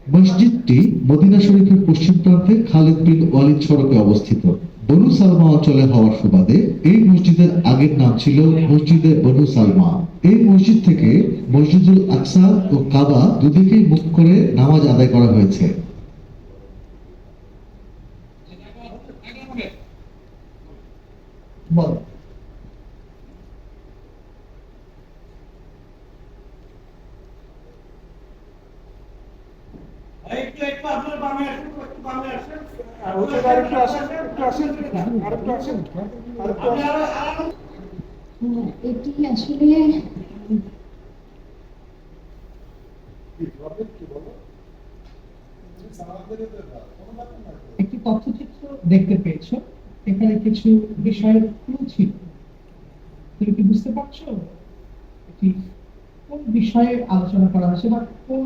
মসজিদটি মদিনা শরীফের পশ্চিম প্রান্তে খালিদ বিন ওয়ালিদ সড়কে অবস্থিত। বনু সালমা অঞ্চলে হওয়ার সুবাদে এই মসজিদের আগের নাম ছিল মসজিদে বনু সালমা। এই মসজিদ থেকে মসজিদুল আকসা ও কাবা দুদিকেই মুখ করে নামাজ আদায় করা হয়েছে। একটু একটু আপনার বামে আসেন, একটু বামে আসেন। আরেকটু আসেন, আরেকটু আসেন, আরেকটু আসেন, আরেকটু আপনি আসেন। আরো এটি আসলে একটি তথ্যচিত্র দেখতে পেয়েছো, এখানে কিছু বিষয়ের ক্লু ছিল। তুমি কি বুঝতে পারছো এটি কোন বিষয়ে আলোচনা করা হয়েছে বা কোন